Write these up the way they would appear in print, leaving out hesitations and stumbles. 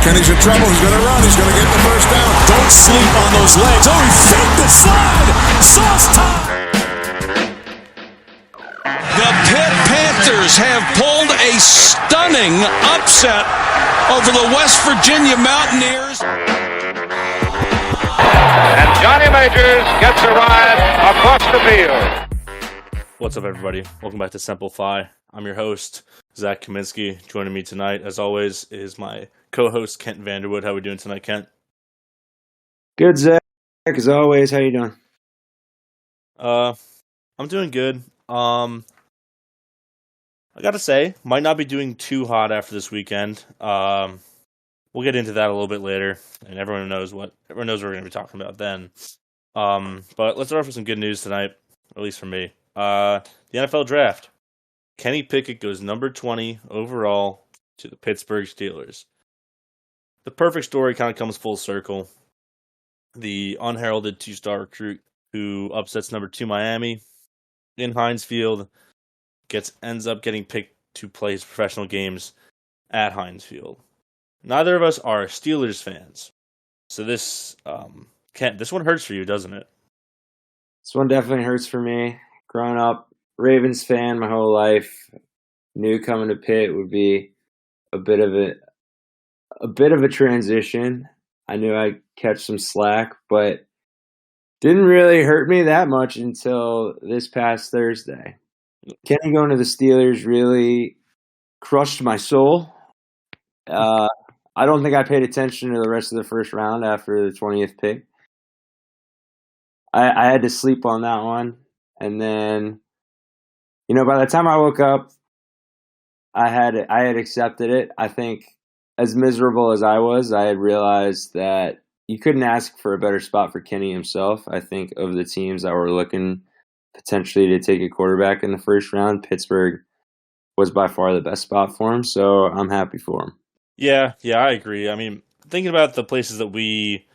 Kenny's in trouble. He's going to run. He's going to get the first down. Don't sleep on those legs. Oh, he faked the slide. Sauce time. The Pitt Panthers have pulled a stunning upset over the West Virginia Mountaineers. And Johnny Majors gets a ride across the field. What's up, everybody? Welcome back to Simplify. I'm your host, Zach Kaminsky. Joining me tonight, as always, is my co-host, Kent Vanderwood. How are we doing tonight, Kent? Good, Zach. As always, how you doing? I'm doing good. I gotta say, might not be doing too hot after this weekend. We'll get into that a little bit later, and everyone knows what we're going to be talking about then. But let's start off with some good news tonight, at least for me. The NFL Draft. Kenny Pickett goes number 20 overall to the Pittsburgh Steelers. The perfect story kind of comes full circle. The unheralded two-star recruit who upsets number 2 Miami in Heinz Field ends up getting picked to play his professional games at Heinz Field. Neither of us are Steelers fans, so this Kent, this one hurts for you, doesn't it? This one definitely hurts for me. Growing up Ravens fan my whole life, knew coming to Pitt would be a bit of a transition. I knew I'd catch some slack, but didn't really hurt me that much until this past Thursday. Kenny going to the Steelers really crushed my soul. I don't think I paid attention to the rest of the first round after the 20th pick. I had to sleep on that one. And then, by the time I woke up, I had accepted it. I think as miserable as I was, I had realized that you couldn't ask for a better spot for Kenny himself. I think of the teams that were looking potentially to take a quarterback in the first round, Pittsburgh was by far the best spot for him. So I'm happy for him. Yeah, I agree. I mean, thinking about the places that we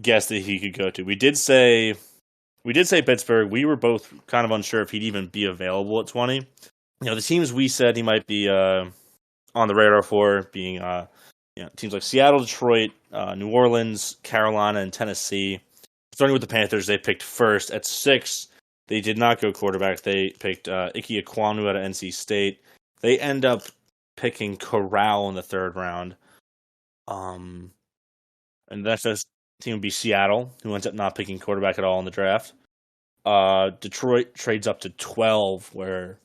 guessed that he could go to, we did say Pittsburgh. We were both kind of unsure if he'd even be available at 20. The teams we said he might be on the radar for being teams like Seattle, Detroit, New Orleans, Carolina, and Tennessee. Starting with the Panthers, they picked first at 6. They did not go quarterback. They picked Ike Ekwonu out of NC State. They end up picking Corral in the 3rd round. And that's just team would be Seattle, who ends up not picking quarterback at all in the draft. Detroit trades up to 12, where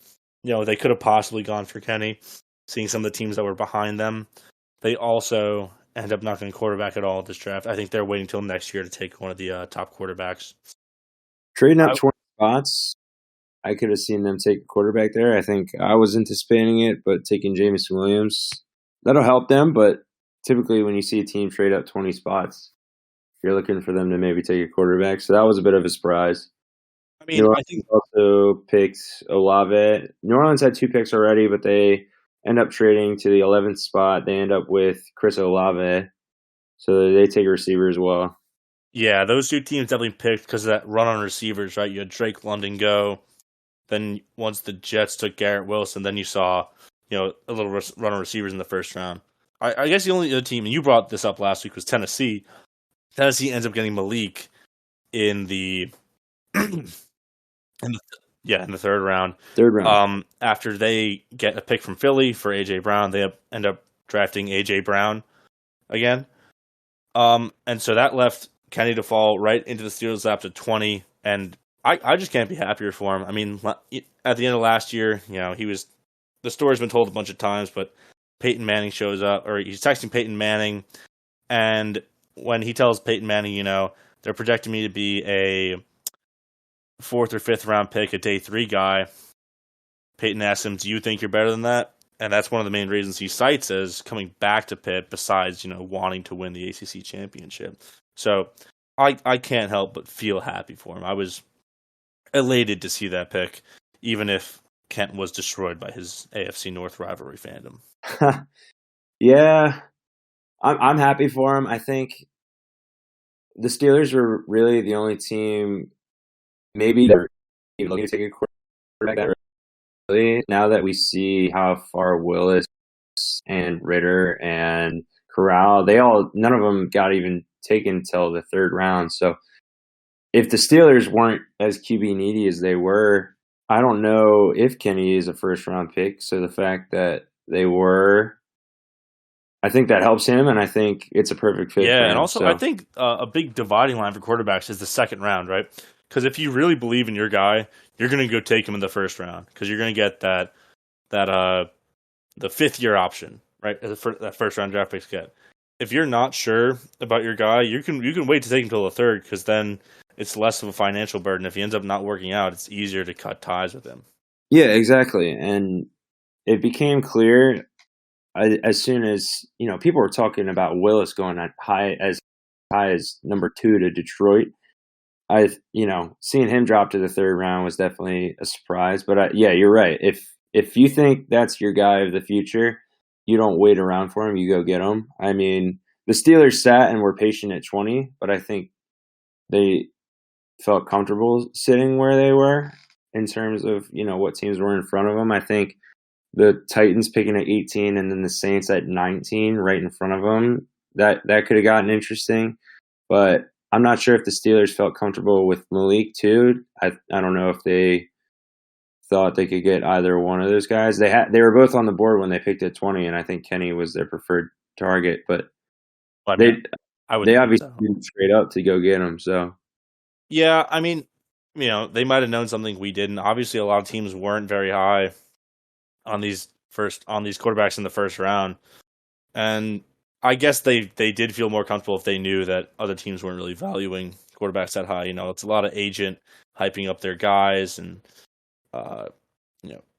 they could have possibly gone for Kenny, seeing some of the teams that were behind them. They also end up not getting quarterback at all at this draft. I think they're waiting till next year to take one of the top quarterbacks. Trading up 20 spots, I could have seen them take a quarterback there. I think I was anticipating it, but taking Jameson Williams, that'll help them. But typically when you see a team trade up 20 spots, you're looking for them to maybe take a quarterback. So that was a bit of a surprise. I mean, I think also picked Olave. New Orleans had 2 picks already, but they end up trading to the 11th spot. They end up with Chris Olave. So they take a receiver as well. Yeah, those 2 teams definitely picked because of that run on receivers, right? You had Drake London go. Then once the Jets took Garrett Wilson, then you saw, a little run on receivers in the first round. I guess the only other team, and you brought this up last week, was Tennessee. Tennessee ends up getting Malik in the in the 3rd round. 3rd round. After they get a pick from Philly for A.J. Brown, they end up drafting A.J. Brown again. And so that left Kenny to fall right into the Steelers lap to 20, and I just can't be happier for him. I mean, at the end of last year, the story's been told a bunch of times, but Peyton Manning shows up, or he's texting Peyton Manning, and when he tells Peyton Manning, they're projecting me to be a 4th or 5th round pick, a day 3 guy, Peyton asks him, do you think you're better than that? And that's one of the main reasons he cites as coming back to Pitt, besides, wanting to win the ACC championship. So I can't help but feel happy for him. I was elated to see that pick, even if Kent was destroyed by his AFC North rivalry fandom. Yeah, I'm happy for him. I think the Steelers were really the only team maybe that were looking to take a quarterback that early. Now that we see how far Willis and Ritter and Corral. None of them got even taken till the third round. So if the Steelers weren't as QB needy as they were, I don't know if Kenny is a first round pick. So the fact that they were, I think that helps him, and I think it's a perfect fit. Yeah, for and him, also so. I think a big dividing line for quarterbacks is the second round, right? Because if you really believe in your guy, you're going to go take him in the first round because you're going to get the 5th year option, right? That first round draft picks get. If you're not sure about your guy, you can wait to take him till the third because then it's less of a financial burden. If he ends up not working out, it's easier to cut ties with him. Yeah, exactly, and it became clear as soon as people were talking about Willis going as high as number 2 to Detroit. Seeing him drop to the third round was definitely a surprise. But yeah, you're right. If you think that's your guy of the future, you don't wait around for him. You go get him. I mean, the Steelers sat and were patient at 20, but I think they felt comfortable sitting where they were in terms of what teams were in front of them. I think the Titans picking at 18 and then the Saints at 19 right in front of them, that could have gotten interesting. But I'm not sure if the Steelers felt comfortable with Malik too. I don't know if they thought they could get either one of those guys. They were both on the board when they picked at 20, and I think Kenny was their preferred target. But they obviously didn't trade up to go get him. So yeah, I mean, they might have known something we didn't. Obviously, a lot of teams weren't very high on these quarterbacks in the first round, and I guess they did feel more comfortable if they knew that other teams weren't really valuing quarterbacks that high. It's a lot of agent hyping up their guys and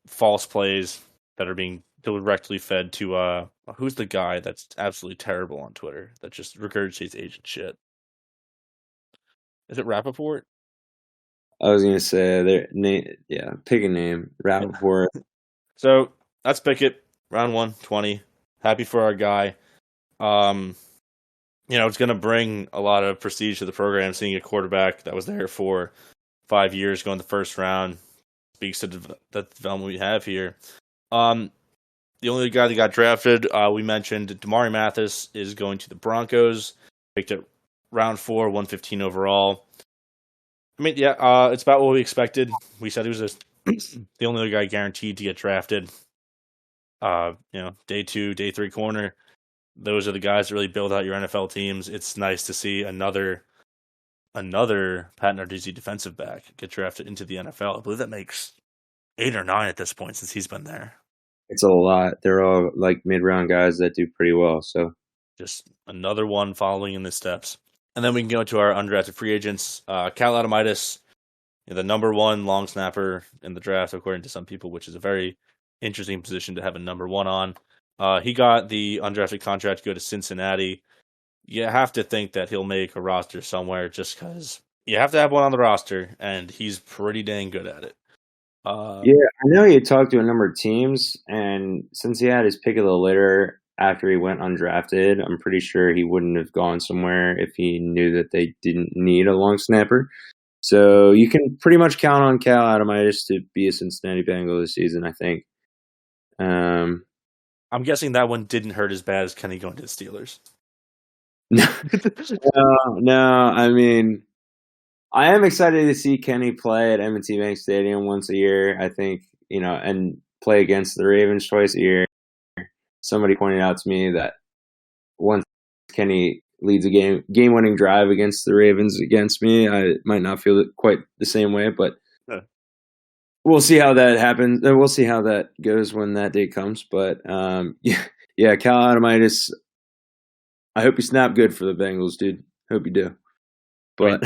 false plays that are being directly fed to who's the guy that's absolutely terrible on Twitter that just regurgitates agent shit? Is it Rappaport? I was gonna say their name. Yeah, pick a name. Rappaport. So that's Pickett, round 1, 20. Happy for our guy. It's going to bring a lot of prestige to the program, seeing a quarterback that was there for 5 years going the first round. Speaks to the development we have here. The only guy that got drafted, we mentioned, Damari Mathis is going to the Broncos. Picked at round 4, 115 overall. I mean, yeah, it's about what we expected. We said he was the only other guy guaranteed to get drafted. Day 2, day 3 corner. Those are the guys that really build out your NFL teams. It's nice to see another Pat Narduzzi defensive back get drafted into the NFL. I believe that makes 8 or 9 at this point since he's been there. It's a lot. They're all like mid-round guys that do pretty well. So just another one following in the steps. And then we can go to our undrafted free agents. Cal Atomaitis, the number 1 long snapper in the draft, according to some people, which is a very interesting position to have a number 1 on. He got the undrafted contract to go to Cincinnati. You have to think that he'll make a roster somewhere just because you have to have one on the roster, and he's pretty dang good at it. Yeah, I know he had talked to a number of teams, and since he had his pick of the litter after he went undrafted, I'm pretty sure he wouldn't have gone somewhere if he knew that they didn't need a long snapper. So you can pretty much count on Cal Atomaitis to be a Cincinnati Bengal this season, I think. I'm guessing that one didn't hurt as bad as Kenny going to the Steelers. No. I mean, I am excited to see Kenny play at M&T Bank Stadium once a year, I think, and play against the Ravens twice a year. Somebody pointed out to me that once Kenny leads a game-winning drive against the Ravens against me, I might not feel it quite the same way, but we'll see how that happens. We'll see how that goes when that day comes. But yeah, Cal Atomaitis, I hope you snap good for the Bengals, dude. Hope you do. But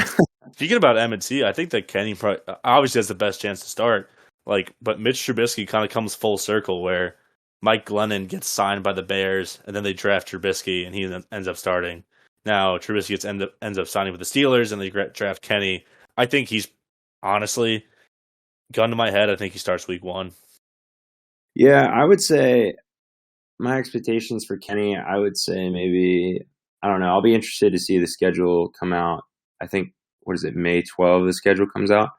speaking about M&T, I think that Kenny obviously has the best chance to start. But Mitch Trubisky kind of comes full circle where Mike Glennon gets signed by the Bears, and then they draft Trubisky, and he ends up starting. Now Trubisky ends up signing with the Steelers, and they draft Kenny. I think he's honestly, gun to my head, I think he starts week 1. Yeah, I would say my expectations for Kenny, I would say maybe, I don't know. I'll be interested to see the schedule come out. I think, May 12th, the schedule comes out.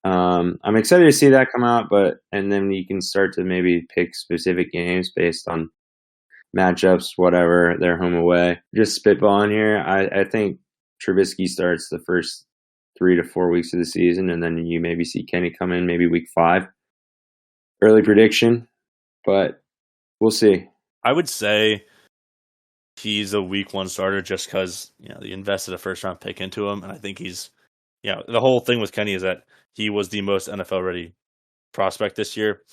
I'm excited to see that come out, and then you can start to maybe pick specific games based on matchups, whatever, they're home away. Just spitballing here. I think Trubisky starts the first 3 to 4 weeks of the season, and then you maybe see Kenny come in maybe week 5. Early prediction, but we'll see. I would say he's a week 1 starter just because they invested a first round pick into him, and I think he's the whole thing with Kenny is that he was the most NFL ready prospect this year.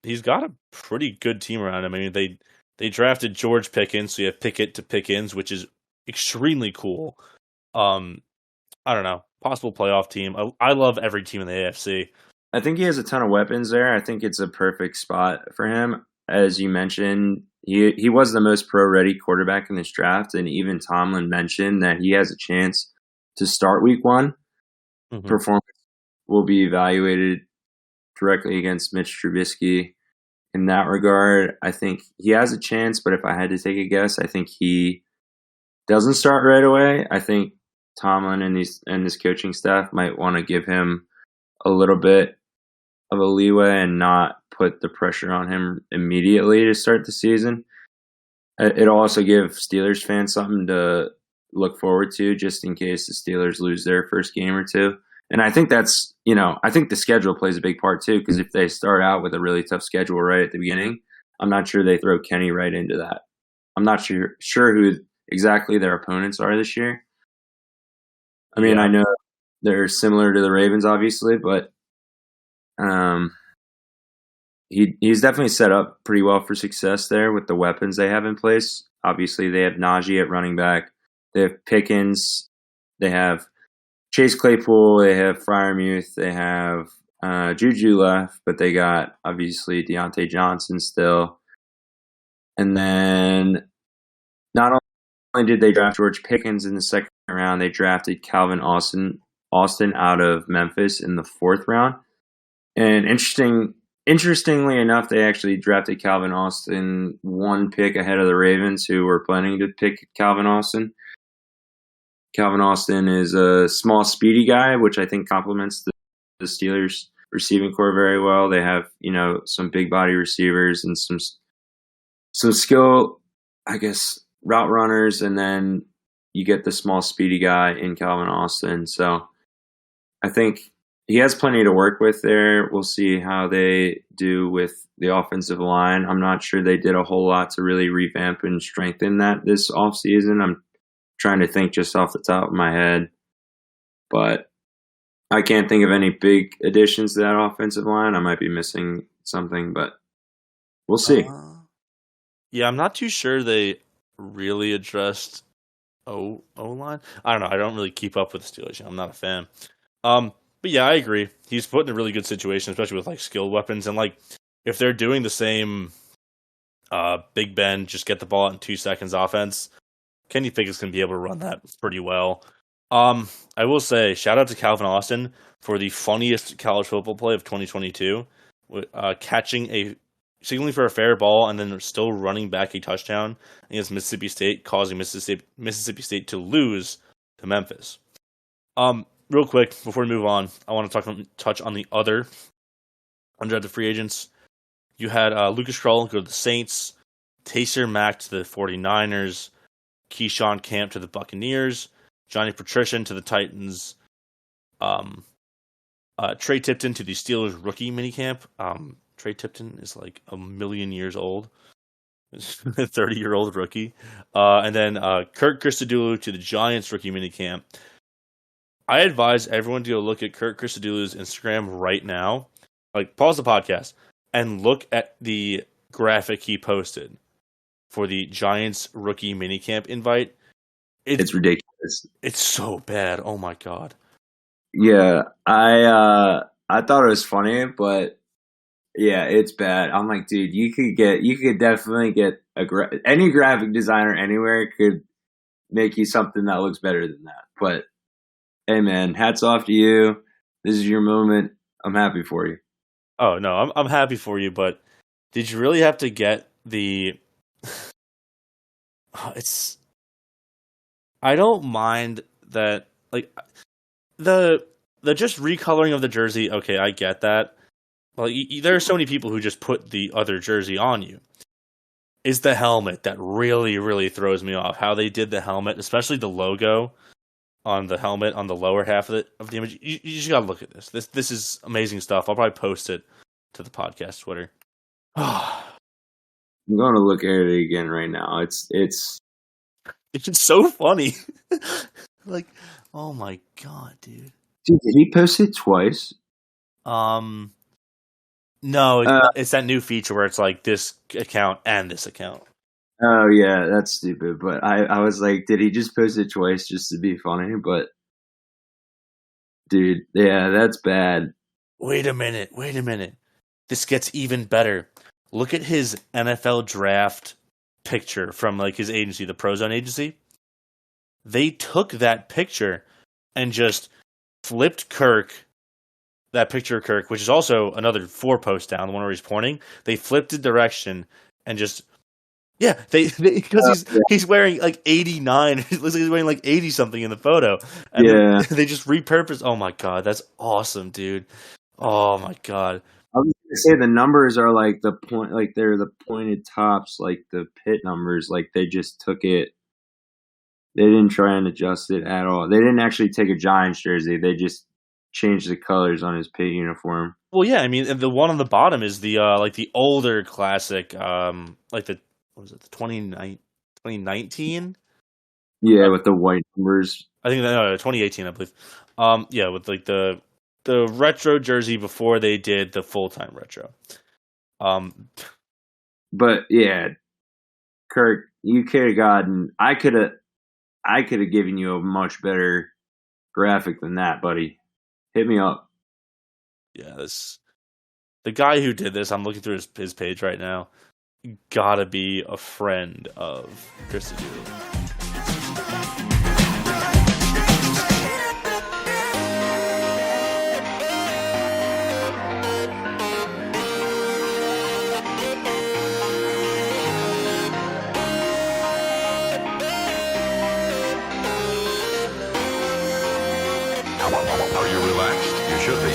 He's got a pretty good team around him. I mean, they drafted George Pickens, so you have Pickett to Pickens, which is extremely cool. I don't know, possible playoff team. I love every team in the AFC. I think he has a ton of weapons there. I think it's a perfect spot for him. As you mentioned, he was the most pro-ready quarterback in this draft, and even Tomlin mentioned that he has a chance to start week 1. Mm-hmm. Performance will be evaluated directly against Mitch Trubisky. In that regard, I think he has a chance, but if I had to take a guess, I think he doesn't start right away. I think Tomlin and this coaching staff might want to give him a little bit of a leeway and not put the pressure on him immediately to start the season. It'll also give Steelers fans something to look forward to just in case the Steelers lose their first game or two. And I think that's, I think the schedule plays a big part too, because if they start out with a really tough schedule right at the beginning, I'm not sure they throw Kenny right into that. I'm not sure who exactly their opponents are this year. I mean, I know they're similar to the Ravens, obviously, but he's definitely set up pretty well for success there with the weapons they have in place. Obviously, they have Najee at running back. They have Pickens. They have Chase Claypool. They have Freiermuth. They have Juju left, but they got, obviously, Deontay Johnson still. And then not only did they draft George Pickens in the second round, they drafted Calvin Austin out of Memphis in the 4th round. And interestingly enough, they actually drafted Calvin Austin 1 pick ahead of the Ravens, who were planning to pick Calvin Austin. Calvin Austin is a small, speedy guy, which I think complements the Steelers' receiving core very well. They have, some big body receivers and some skill, I guess, route runners, and then you get the small, speedy guy in Calvin Austin. So I think he has plenty to work with there. We'll see how they do with the offensive line. I'm not sure they did a whole lot to really revamp and strengthen that this offseason. I'm trying to think just off the top of my head, but I can't think of any big additions to that offensive line. I might be missing something, but we'll see. Yeah, I'm not too sure they really addressed O-line. I don't know. I don't really keep up with the Steelers. I'm not a fan. But yeah, I agree. He's put in a really good situation, especially with skilled weapons. And if they're doing the same Big Ben, just get the ball out in 2 seconds offense, Kenny Pickett's going to be able to run that pretty well. I will say, shout out to Calvin Austin for the funniest college football play of 2022, catching signaling for a fair ball and then still running back a touchdown against Mississippi State, causing Mississippi State to lose to Memphis. Real quick, before we move on, I want to touch on the other undrafted free agents. You had Lucas Krull go to the Saints, Taysir Mack to the 49ers, Keyshawn Camp to the Buccaneers, Johnny Patrician to the Titans, Trey Tipton to the Steelers rookie minicamp. Trey Tipton is a million years old. He's a 30-year-old rookie. And then Kirk Christodoulou to the Giants rookie minicamp. I advise everyone to go look at Kirk Christodoulou's Instagram right now. Pause the podcast and look at the graphic he posted for the Giants rookie minicamp invite. It's ridiculous. It's so bad. Oh my god. Yeah, I thought it was funny, but yeah, it's bad. I'm like, dude, you could definitely get any graphic designer anywhere could make you something that looks better than that. But hey, man, hats off to you. This is your moment. I'm happy for you. Oh no, I'm happy for you. But did you really have to get the? I don't mind that. The just recoloring of the jersey. Okay, I get that. There are so many people who just put the other jersey on you. is the helmet that really, really throws me off. How they did the helmet, especially the logo on the helmet on the lower half of the image. You just gotta look at this. This is amazing stuff. I'll probably post it to the podcast Twitter. I'm going to look at it again right now. It's just so funny. Like, oh my god, dude. Dude, did he post it twice? No, it's that new feature where it's like this account and this account. Oh yeah, that's stupid. But I was like, did he just post it twice just to be funny? But dude, yeah, that's bad. Wait a minute. This gets even better. Look at his NFL draft picture from like his agency, the Prozone agency. They took that picture and just flipped that picture of Kirk, which is also another 4 posts down, the one where he's pointing. They flipped the direction and just because he's wearing like 89. It looks like he's wearing like 80 something in the photo. And they just repurposed. Oh my god, that's awesome, dude. Oh my god. I was gonna say the numbers are like the point, like they're the pointed tops, like the pit numbers. Like they just took it. They didn't try and adjust it at all. They didn't actually take a Giants jersey. They just changed the colors on his pit uniform. Well, yeah, I mean, and the one on the bottom is the like the older classic, like the what was it, the 2019? Yeah, with the white numbers. I think 2018, I believe. Yeah, with like the retro jersey before they did the full-time retro. But yeah, Kirk, you could have gotten. I could have given you a much better graphic than that, buddy. Hit me up. Yeah, the guy who did this. I'm looking through his page right now. Gotta be a friend of Chris D'Elia. Are you relaxed? You should be,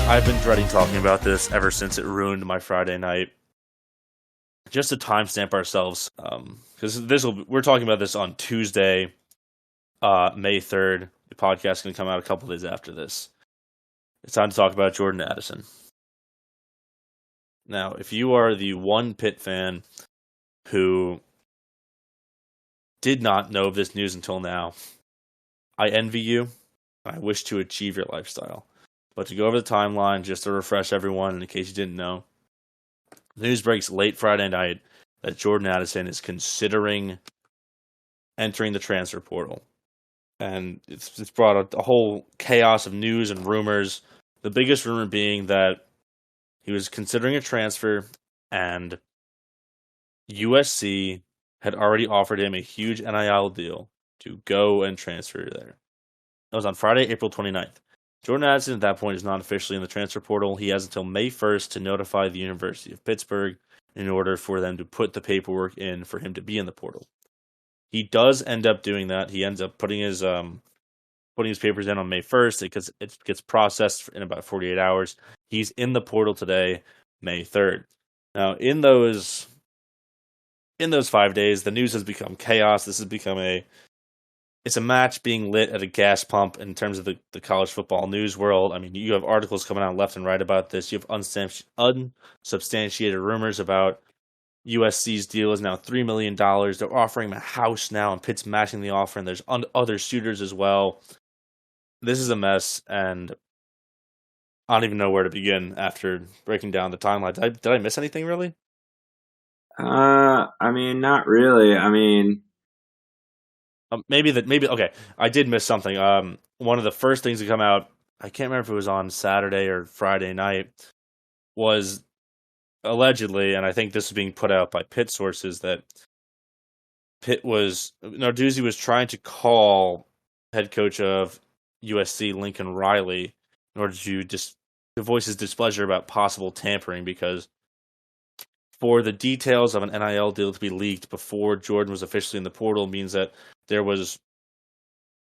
I've been dreading talking about this ever since it ruined my Friday night. Just to timestamp ourselves, because we're talking about this on Tuesday, May 3rd. The podcast is going to come out a couple days after this. It's time to talk about Jordan Addison. Now, if you are the one Pitt fan who did not know of this news until now, I envy you, and I wish to achieve your lifestyle. But to go over the timeline, just to refresh everyone, in case you didn't know, the news breaks late Friday night that Jordan Addison is considering entering the transfer portal. And it's brought a whole chaos of news and rumors. The biggest rumor being that he was considering a transfer, and USC had already offered him a huge NIL deal to go and transfer there. That was on Friday, April 29th. Jordan Addison at that point is not officially in the transfer portal. He has until May 1st to notify the University of Pittsburgh in order for them to put the paperwork in for him to be in the portal. He does end up doing that. He ends up putting his papers in on May 1st because it gets processed in about 48 hours. He's in the portal today, May 3rd. Now, in those 5 days, the news has become chaos. This has become it's a match being lit at a gas pump in terms of the college football news world. I mean, you have articles coming out left and right about this. You have unsubstantiated rumors about USC's deal is now $3 million. They're offering him a house now, and Pitt's matching the offer, and there's other suitors as well. This is a mess, and I don't even know where to begin after breaking down the timeline. Did I miss anything, really? I mean, not really. I mean... Maybe okay. I did miss something. One of the first things to come out, I can't remember if it was on Saturday or Friday night, was allegedly, and I think this is being put out by Pitt sources, that Narduzzi was trying to call head coach of USC Lincoln Riley in order to voice his displeasure about possible tampering, because for the details of an NIL deal to be leaked before Jordan was officially in the portal means that there was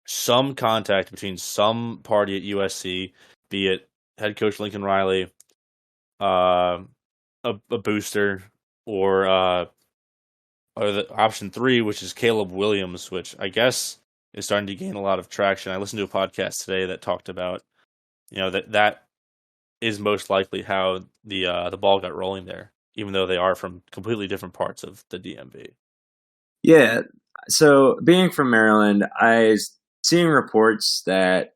some contact between some party at USC, be it head coach Lincoln Riley, a booster, or the option 3, which is Caleb Williams, which I guess is starting to gain a lot of traction. I listened to a podcast today that talked about, that is most likely how the ball got rolling there, even though they are from completely different parts of the DMV. Yeah. So being from Maryland, I was seeing reports that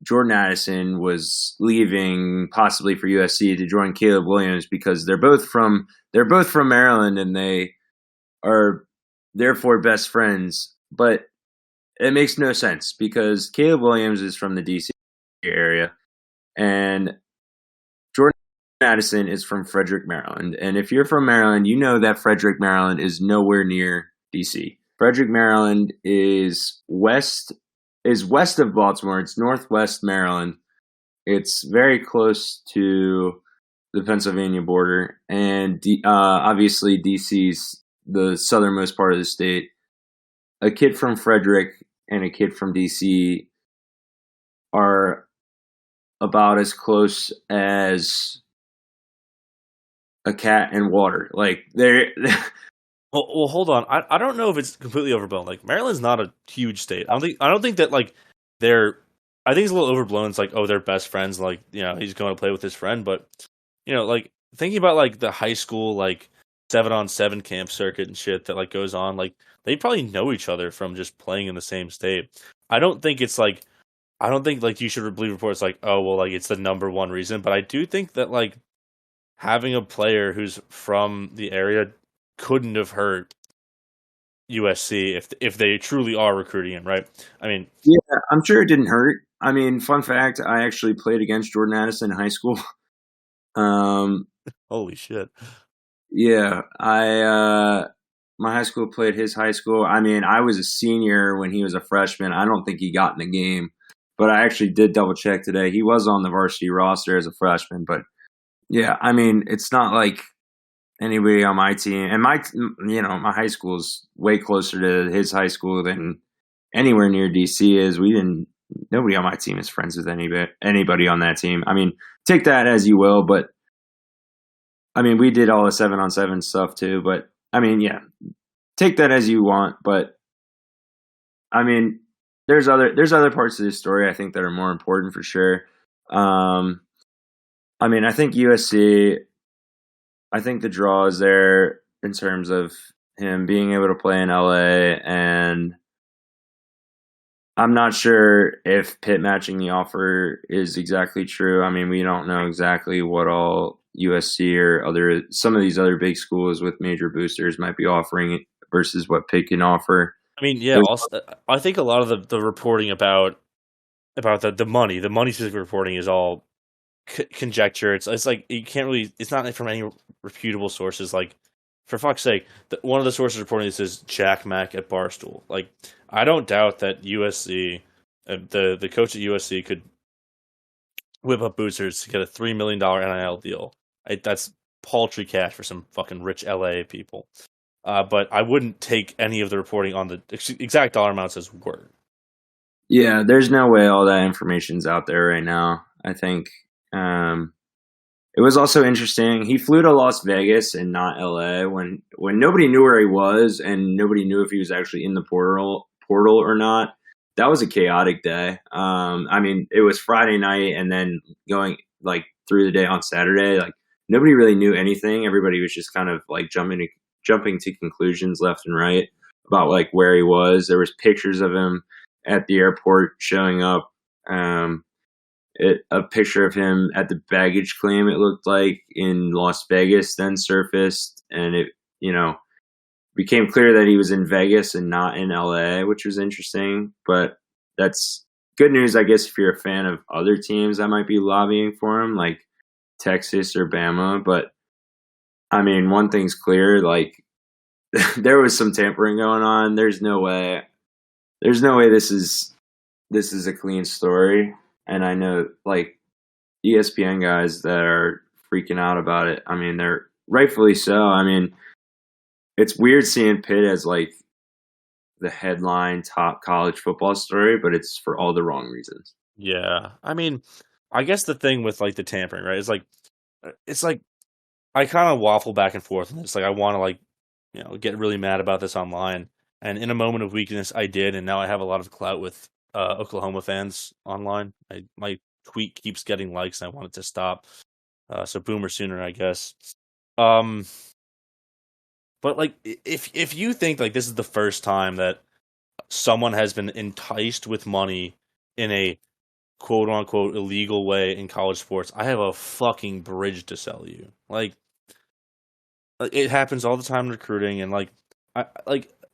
Jordan Addison was leaving possibly for USC to join Caleb Williams because they're both from Maryland and they are therefore best friends. But it makes no sense because Caleb Williams is from the DC area and Jordan Addison is from Frederick, Maryland. And if you're from Maryland, you know that Frederick, Maryland is nowhere near DC. Frederick, Maryland is west of Baltimore. It's northwest Maryland. It's very close to the Pennsylvania border, and obviously DC's the southernmost part of the state. A kid from Frederick and a kid from DC are about as close as a cat and water. Like they're Well, hold on. I don't know if it's completely overblown. Like Maryland's not a huge state. I don't think that like they're. I think it's a little overblown. It's like, oh, they're best friends. Like, he's going to play with his friend. But like thinking about like the high school like 7-on-7 camp circuit and shit that like goes on. Like they probably know each other from just playing in the same state. I don't think like you should believe reports like, oh well, like it's the number one reason. But I do think that like having a player who's from the area couldn't have hurt USC if they truly are recruiting him, right? I mean, yeah, I'm sure it didn't hurt. I mean, fun fact, I actually played against Jordan Addison in high school. Holy shit. Yeah, my high school played his high school. I mean, I was a senior when he was a freshman. I don't think he got in the game, but I actually did double check today. He was on the varsity roster as a freshman, but yeah, I mean, it's not like anybody on my team, and my high school is way closer to his high school than anywhere near DC is. Nobody on my team is friends with anybody on that team. I mean, take that as you will, but I mean, we did all the 7-on-7 stuff too, but I mean, yeah, take that as you want, but I mean, there's other parts of this story I think that are more important for sure. I mean, I think USC, I think the draw is there in terms of him being able to play in LA, and I'm not sure if Pitt matching the offer is exactly true. I mean, we don't know exactly what all USC or some of these other big schools with major boosters might be offering versus what Pitt can offer. I mean, yeah, also, I think a lot of the reporting about the money specific reporting is all conjecture. It's like you can't really. It's not from any reputable sources. Like, for fuck's sake, one of the sources reporting this is Jack Mack at Barstool. Like, I don't doubt that USC, the coach at USC could whip up boosters to get a $3 million NIL deal. That's paltry cash for some fucking rich LA people. But I wouldn't take any of the reporting on the exact dollar amounts as word. Yeah, there's no way all that information's out there right now. I think it was also interesting. He flew to Las Vegas and not LA when nobody knew where he was and nobody knew if he was actually in the portal or not. That was a chaotic day. I mean, it was Friday night and then going like through the day on Saturday. Like nobody really knew anything. Everybody was just kind of like jumping to conclusions left and right about like where he was. There was pictures of him at the airport showing up. A picture of him at the baggage claim, it looked like, in Las Vegas then surfaced, and it became clear that he was in Vegas and not in LA, which was interesting. But that's good news, I guess, if you're a fan of other teams that might be lobbying for him, like Texas or Bama. But I mean, one thing's clear, like there was some tampering going on. There's no way this is a clean story. And I know like ESPN guys that are freaking out about it. I mean, they're rightfully so. I mean, it's weird seeing Pitt as like the headline top college football story, but it's for all the wrong reasons. Yeah. I mean, I guess the thing with like the tampering, right, is like, it's like I kind of waffle back and forth, and it's like I want to get really mad about this online. And in a moment of weakness, I did, and now I have a lot of clout with Oklahoma fans online. My tweet keeps getting likes, and I want it to stop. So boomer sooner, I guess. But like, if you think like this is the first time that someone has been enticed with money in a quote unquote illegal way in college sports, I have a fucking bridge to sell you. Like it happens all the time in recruiting, and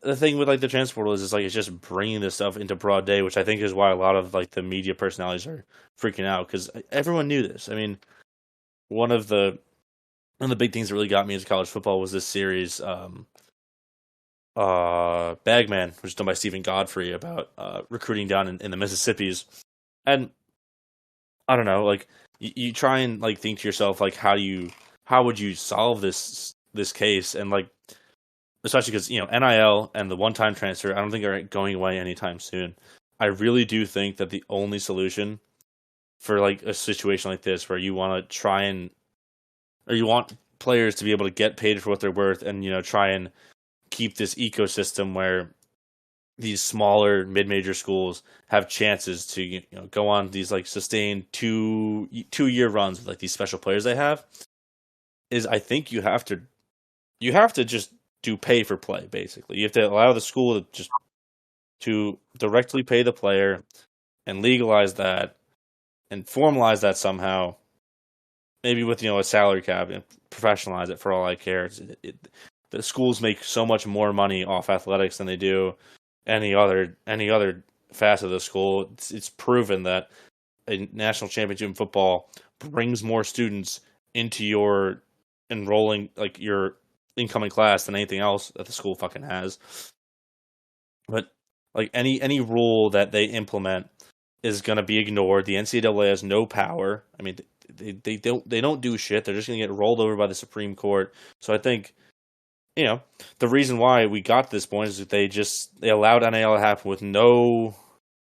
the thing with like the transfer portal is like it's just bringing this stuff into broad day, which I think is why a lot of like the media personalities are freaking out because everyone knew this. I mean, one of the big things that really got me into college football was this series, Bagman, which is done by Stephen Godfrey about recruiting down in the Mississippis, and I don't know, like you try and like think to yourself like how would you solve this case, and like especially because NIL and the one-time transfer I don't think are going away anytime soon. I really do think that the only solution for like a situation like this where you want to try and or you want players to be able to get paid for what they're worth and try and keep this ecosystem where these smaller mid-major schools have chances to go on these like sustained two-year runs with like these special players they have, is I think you have to just do pay for play. Basically, you have to allow the school to directly pay the player and legalize that and formalize that somehow, maybe with a salary cap, and professionalize it. For all I care, the schools make so much more money off athletics than they do any other facet of the school. It's proven that a national championship in football brings more students into your enrolling, like your incoming class, than anything else that the school fucking has. But like any rule that they implement is going to be ignored. The NCAA has no power. I mean, they don't do shit. They're just going to get rolled over by the Supreme Court. So I think the reason why we got to this point is that they allowed NIL to happen with no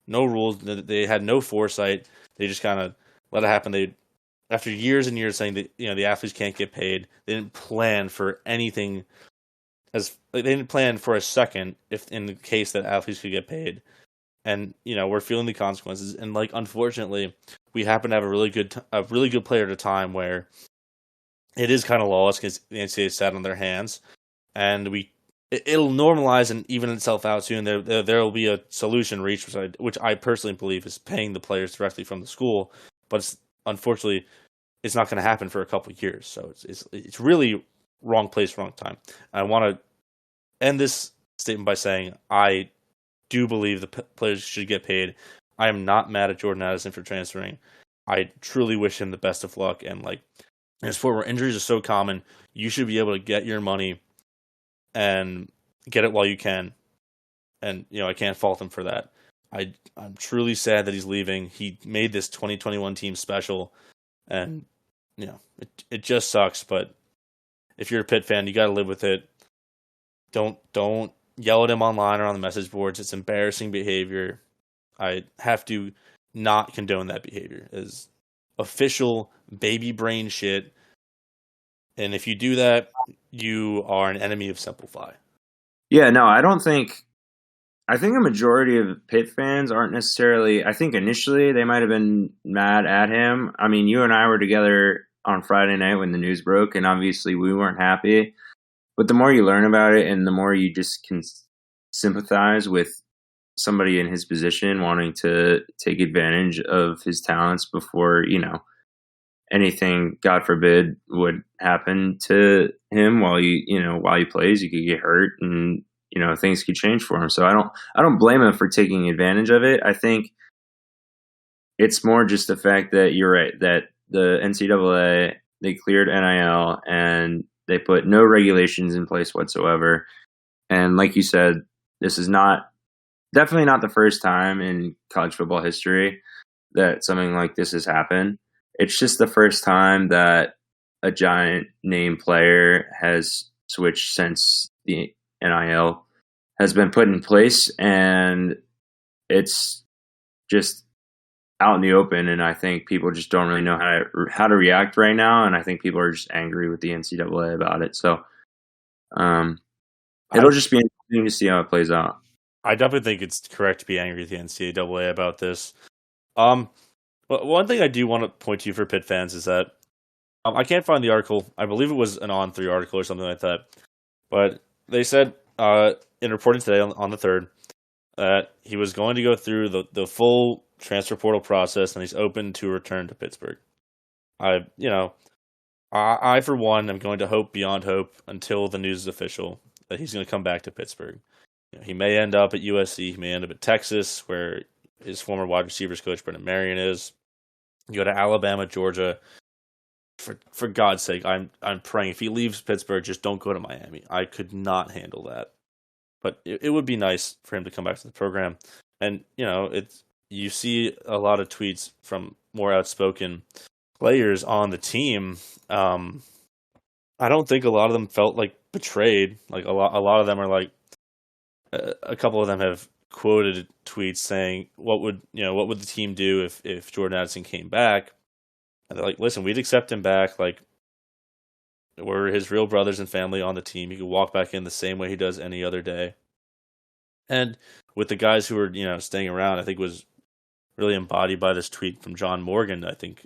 rules. They had no foresight. They just kind of let it happen. After years and years saying that the athletes can't get paid, they didn't plan for anything. They didn't plan for a second if in the case that athletes could get paid. And we're feeling the consequences. And like unfortunately, we happen to have a really good player at a time where it is kind of lawless because the NCAA sat on their hands. And it'll normalize and even itself out soon. There will be a solution reached, which I personally believe is paying the players directly from the school. But unfortunately, it's not going to happen for a couple of years. So it's really wrong place, wrong time. I want to end this statement by saying I do believe the players should get paid. I am not mad at Jordan Addison for transferring. I truly wish him the best of luck. And like in a sport where injuries are so common, you should be able to get your money and get it while you can. And I can't fault him for that. I'm truly sad that he's leaving. He made this 2021 team special, and it just sucks. But if you're a Pitt fan, you got to live with it. Don't yell at him online or on the message boards. It's embarrassing behavior. I have to not condone that behavior. It's official baby brain shit. And if you do that, you are an enemy of Simplify. Yeah, no, I think a majority of Pitt fans aren't necessarily. I think initially they might have been mad at him. I mean, you and I were together on Friday night when the news broke, and obviously we weren't happy. But the more you learn about it and the more you just can sympathize with somebody in his position wanting to take advantage of his talents before, anything, God forbid, would happen to him while he plays. He could get hurt and, things could change for him. So I don't blame him for taking advantage of it. I think it's more just the fact that you're right, that the NCAA, they cleared NIL and they put no regulations in place whatsoever. And like you said, this is definitely not the first time in college football history that something like this has happened. It's just the first time that a giant name player has switched since the NIL has been put in place. And it's just out in the open, and I think people just don't really know how to react right now, and I think people are just angry with the NCAA about it. So it'll just be interesting to see how it plays out. I definitely think it's correct to be angry with the NCAA about this. But one thing I do want to point to for Pitt fans is that I can't find the article. I believe it was an On3 article or something like that. But they said in reporting today on the 3rd that he was going to go through the full transfer portal process and he's open to return to Pittsburgh. I for one am going to hope beyond hope until the news is official that he's going to come back to Pittsburgh. He may end up at USC. He may end up at Texas, where his former wide receivers coach Brendan Marion is. You go to Alabama, Georgia. For God's sake, I'm praying if he leaves Pittsburgh, just don't go to Miami. I could not handle that. But it would be nice for him to come back to the program. And you see a lot of tweets from more outspoken players on the team. I don't think a lot of them felt like betrayed. Like a lot of them are like. A couple of them have quoted tweets saying, "What would the team do if Jordan Addison came back?" And they're like, "Listen, we'd accept him back. Like, we're his real brothers and family on the team. He could walk back in the same way he does any other day." And with the guys who were staying around, I think was really embodied by this tweet from John Morgan. I think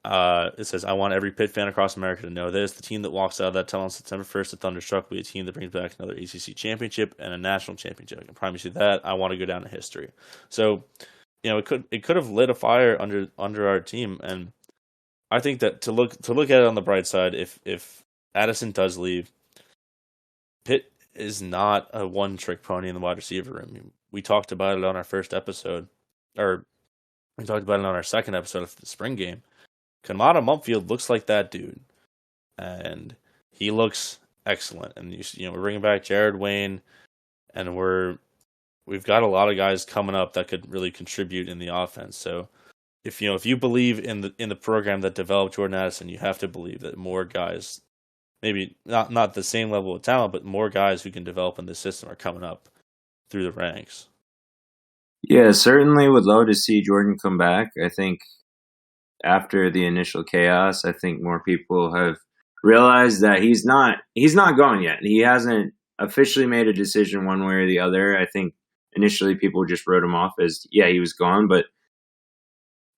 it says, "I want every Pitt fan across America to know this. The team that walks out of that tunnel on September 1st at Thunderstruck will be a team that brings back another ACC championship and a national championship. I can promise you that. I want to go down in history." So, it could have lit a fire under our team, and I think that to look at it on the bright side, if Addison does leave, Pitt is not a one-trick pony in the wide receiver room. We talked about it on our first episode, or we talked about it on our second episode of the spring game. Kamada Mumpfield looks like that dude, and he looks excellent. And we're bringing back Jared Wayne, and we've got a lot of guys coming up that could really contribute in the offense. So if you believe in the program that developed Jordan Addison, you have to believe that more guys, maybe not the same level of talent, but more guys who can develop in the system are coming up through the ranks. Yeah, certainly would love to see Jordan come back. I think after the initial chaos, I think more people have realized that he's not going yet. He hasn't officially made a decision one way or the other. I think initially people just wrote him off as, he was gone, but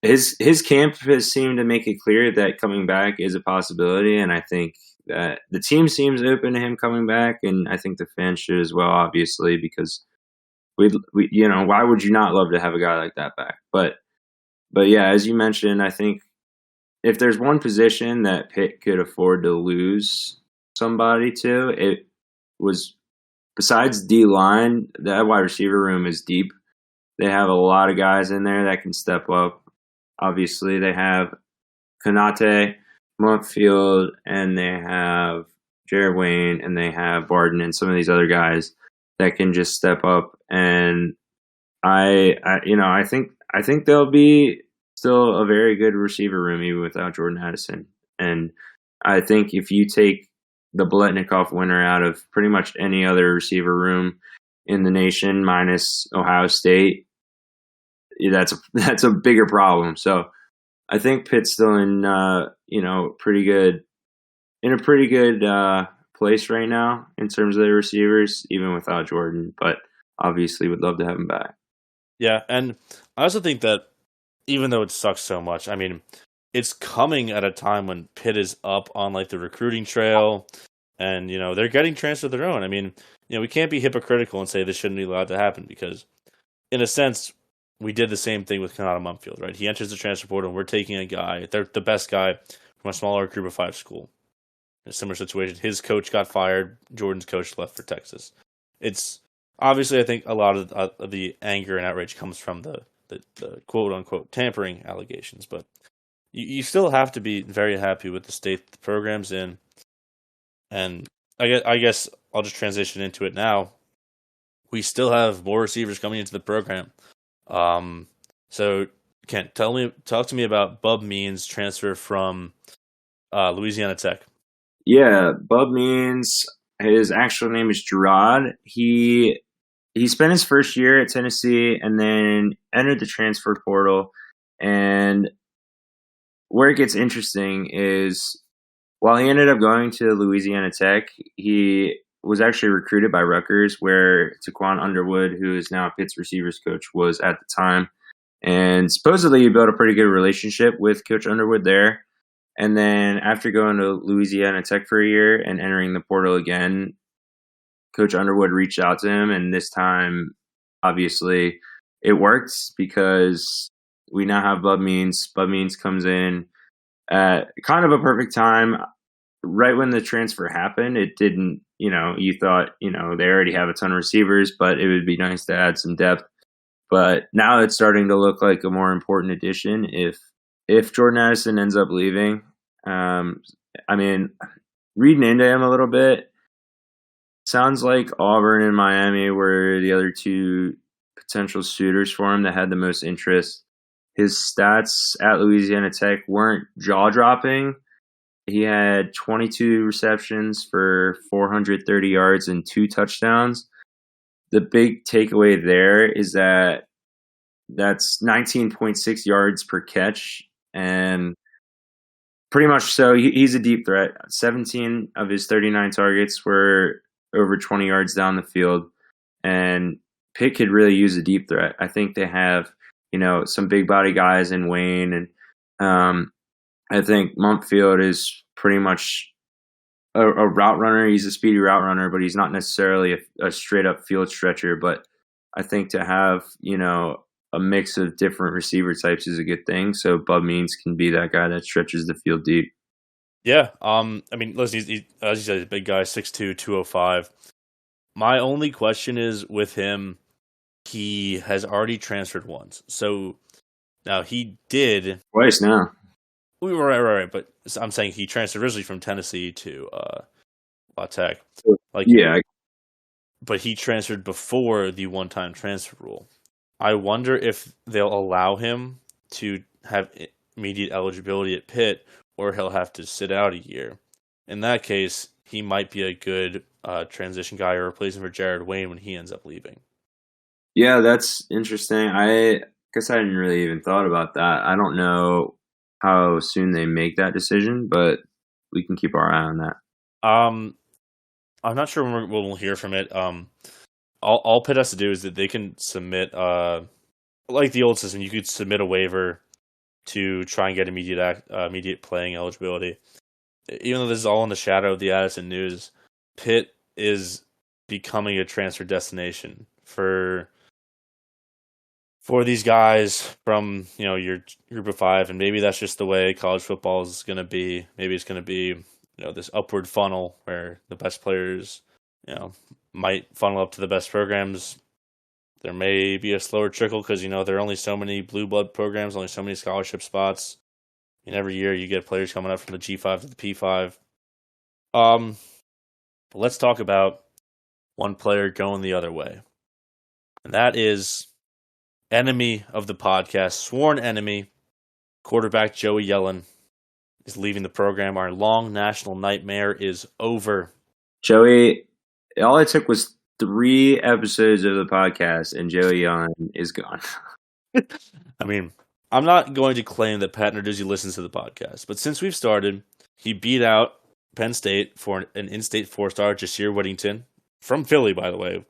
his camp has seemed to make it clear that coming back is a possibility, and I think that the team seems open to him coming back, and I think the fans should as well, obviously, because we why would you not love to have a guy like that back? But yeah, as you mentioned, I think if there's one position that Pitt could afford to lose somebody to, it was, besides D-line, that wide receiver room is deep. They have a lot of guys in there that can step up. Obviously, they have Konate, Mumpfield, and they have Jared Wayne, and they have Barden and some of these other guys that can just step up. And I think they'll be still a very good receiver room even without Jordan Addison. And I think if you take the Biletnikoff winner out of pretty much any other receiver room in the nation minus Ohio State, that's a bigger problem. So I think Pitt's still in a pretty good place right now in terms of their receivers, even without Jordan. But obviously, would love to have him back. Yeah, and I also think that even though it sucks so much, I mean, it's coming at a time when Pitt is up on like the recruiting trail, and they're getting transferred of their own. I mean, we can't be hypocritical and say this shouldn't be allowed to happen, because, in a sense, we did the same thing with Konata Mumpfield, right? He enters the transfer portal, and we're taking a guy, they're the best guy from a smaller group of 5 school. In a similar situation, his coach got fired, Jordan's coach left for Texas. It's obviously, I think a lot of the anger and outrage comes from the quote unquote tampering allegations, but you still have to be very happy with the state the program's in. And I guess I'll just transition into it now. We still have more receivers coming into the program. So Kent, talk to me about Bub Means' transfer from Louisiana Tech. Yeah, Bub Means, his actual name is Gerard. He he spent his first year at Tennessee and then entered the transfer portal. And where it gets interesting is while he ended up going to Louisiana Tech, he was actually recruited by Rutgers, where Taquan Underwood, who is now Pitt's receivers coach, was at the time. And supposedly he built a pretty good relationship with Coach Underwood there. And then after going to Louisiana Tech for a year and entering the portal again, Coach Underwood reached out to him. And this time, obviously, it worked because we now have Bub Means. Bub Means comes in at kind of a perfect time. Right when the transfer happened, it didn't, you thought, they already have a ton of receivers, but it would be nice to add some depth. But now it's starting to look like a more important addition if Jordan Addison ends up leaving. Reading into him a little bit, sounds like Auburn and Miami were the other two potential suitors for him that had the most interest. His stats at Louisiana Tech weren't jaw-dropping. He had 22 receptions for 430 yards and 2 touchdowns. The big takeaway there is that that's 19.6 yards per catch. And pretty much so, he's a deep threat. 17 of his 39 targets were over 20 yards down the field. And Pitt could really use a deep threat. I think they have, some big body guys in Wayne. And I think Mumpfield is pretty much a route runner. He's a speedy route runner, but he's not necessarily a straight up field stretcher. But I think to have, a mix of different receiver types is a good thing. So Bub Means can be that guy that stretches the field deep. Yeah. Listen, he's, as you said, he's a big guy, 6'2", 205. My only question is with him, he has already transferred once. So now he did twice now. We were right. But I'm saying he transferred originally from Tennessee to La Tech. But he transferred before the one-time transfer rule. I wonder if they'll allow him to have immediate eligibility at Pitt, or he'll have to sit out a year. In that case, he might be a good transition guy or replacement for Jared Wayne when he ends up leaving. Yeah, that's interesting. I guess I hadn't really even thought about that. I don't know how soon they make that decision, but we can keep our eye on that. I'm not sure when we'll hear from it. All Pitt has to do is that they can submit, like the old system, you could submit a waiver to try and get immediate playing eligibility. Even though this is all in the shadow of the Addison news, Pitt is becoming a transfer destination for these guys from your group of 5, and maybe that's just the way college football is going to be. Maybe it's going to be this upward funnel where the best players might funnel up to the best programs. There may be a slower trickle because there are only so many blue blood programs, only so many scholarship spots. Every year you get players coming up from the G5 to the P5. But let's talk about one player going the other way, and that is enemy of the podcast, sworn enemy, quarterback Joey Yellen is leaving the program. Our long national nightmare is over. Joey, all it took was 3 episodes of the podcast, and Joey Yellen is gone. I'm not going to claim that Pat Narduzzi listens to the podcast, but since we've started, he beat out Penn State for an in-state 4-star, Jasir Whittington, from Philly, by the way.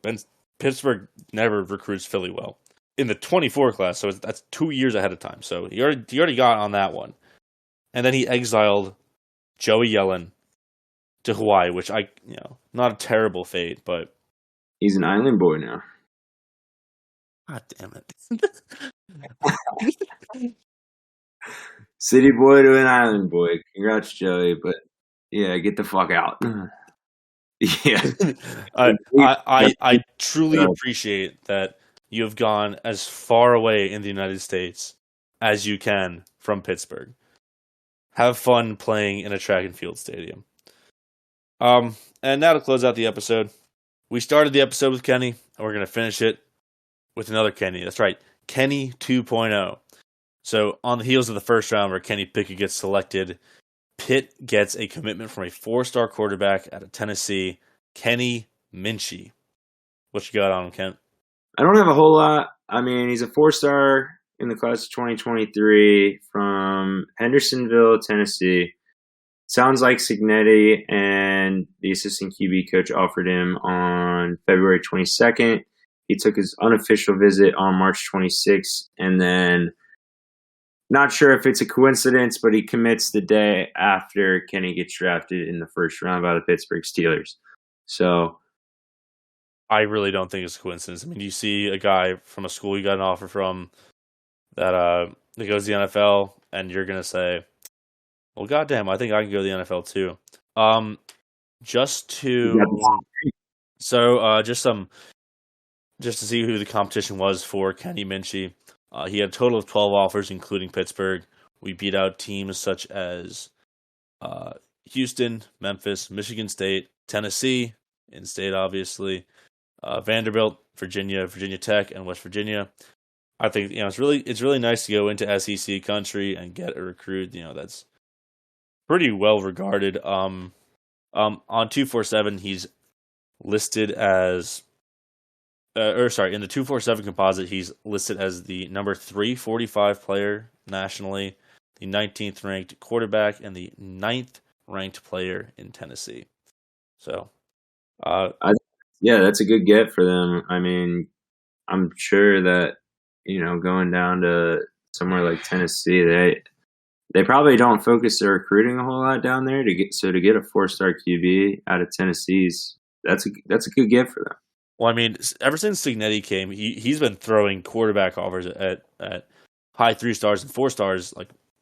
Pittsburgh never recruits Philly well. In the 24 class, so that's 2 years ahead of time. So he already got on that one. And then he exiled Joey Yellen to Hawaii, which not a terrible fate, but he's an island boy now. God damn it. City boy to an island boy. Congrats, Joey, but yeah, get the fuck out. Yeah. I truly appreciate that you have gone as far away in the United States as you can from Pittsburgh. Have fun playing in a track and field stadium. And now to close out the episode, we started the episode with Kenny, and we're going to finish it with another Kenny. That's right, Kenny 2.0. So on the heels of the first round where Kenny Pickett gets selected, Pitt gets a commitment from a 4-star quarterback out of Tennessee, Kenny Minchey. What you got on him, Kent? I don't have a whole lot. I mean, he's a 4-star in the class of 2023 from Hendersonville, Tennessee. Sounds like Signetti and the assistant QB coach offered him on February 22nd. He took his unofficial visit on March 26th, and then not sure if it's a coincidence, but he commits the day after Kenny gets drafted in the first round by the Pittsburgh Steelers. So I really don't think it's a coincidence. I mean, you see a guy from a school you got an offer from that goes to the NFL, and you're gonna say, "Well, goddamn, I think I can go to the NFL too." Just to see who the competition was for Kenny Minchey. He had a total of 12 offers, including Pittsburgh. We beat out teams such as Houston, Memphis, Michigan State, Tennessee, in-state obviously, Vanderbilt, Virginia Tech, and West Virginia. I think it's really nice to go into SEC country and get a recruit that's pretty well regarded. On 247, he's listed as. In the 247 composite, he's listed as the number 345 player nationally, the 19th ranked quarterback, and the 9th ranked player in Tennessee. So, that's a good get for them. I mean, I'm sure that going down to somewhere like Tennessee, they probably don't focus their recruiting a whole lot down there to get a 4-star QB out of Tennessee's. That's a good get for them. Well, I mean, ever since Signetti came, he's been throwing quarterback offers at high 3 stars and 4 stars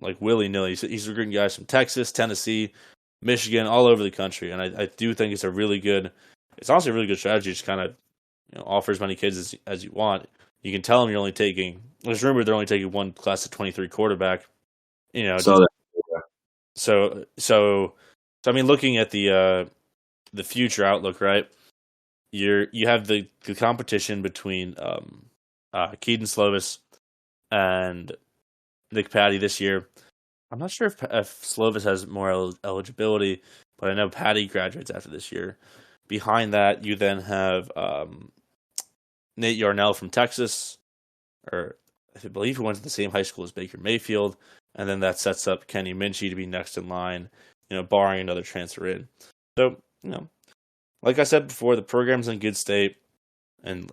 like willy nilly. He's recruiting guys from Texas, Tennessee, Michigan, all over the country, and I do think it's honestly a really good strategy. Just kind of offer as many kids as you want. You can tell them you're only taking. There's rumored they're only taking one class of 23 quarterback. So I mean, looking at the future outlook, right? You have the competition between Keaton Slovis and Nick Patty this year. I'm not sure if Slovis has more eligibility, but I know Patty graduates after this year. Behind that, you then have Nate Yarnell from Texas, or I believe he went to the same high school as Baker Mayfield, and then that sets up Kenny Minchey to be next in line, barring another transfer in. So, like I said before, the program's in good state, and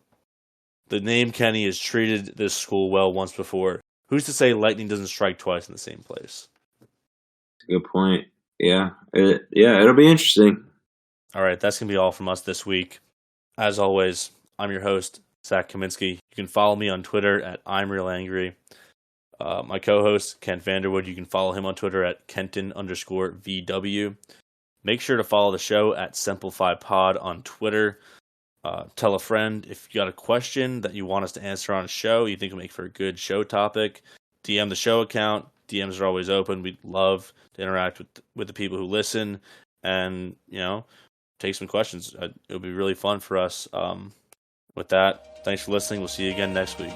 the name Kenny has treated this school well once before. Who's to say lightning doesn't strike twice in the same place? Good point. Yeah, it'll be interesting. All right, that's going to be all from us this week. As always, I'm your host, Zach Kaminsky. You can follow me on Twitter at I'mRealAngry. My co-host, Kent Vanderwood, you can follow him on Twitter at Kenton_VW. Make sure to follow the show at SimplifyPod on Twitter. Tell a friend if you got a question that you want us to answer on a show, you think will make for a good show topic. DM the show account. DMs are always open. We'd love to interact with the people who listen and, take some questions. It would be really fun for us. With that, thanks for listening. We'll see you again next week.